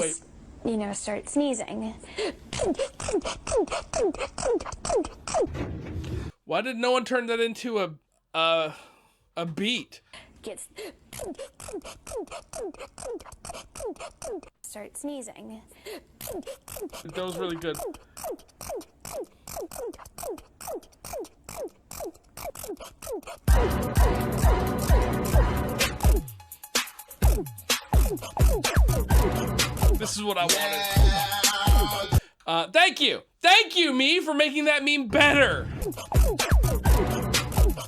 just, you know, start sneezing. Why did no one turn that into a beat? Gets start sneezing. That was really good. This is what I wanted. Thank you, me, for making that meme better.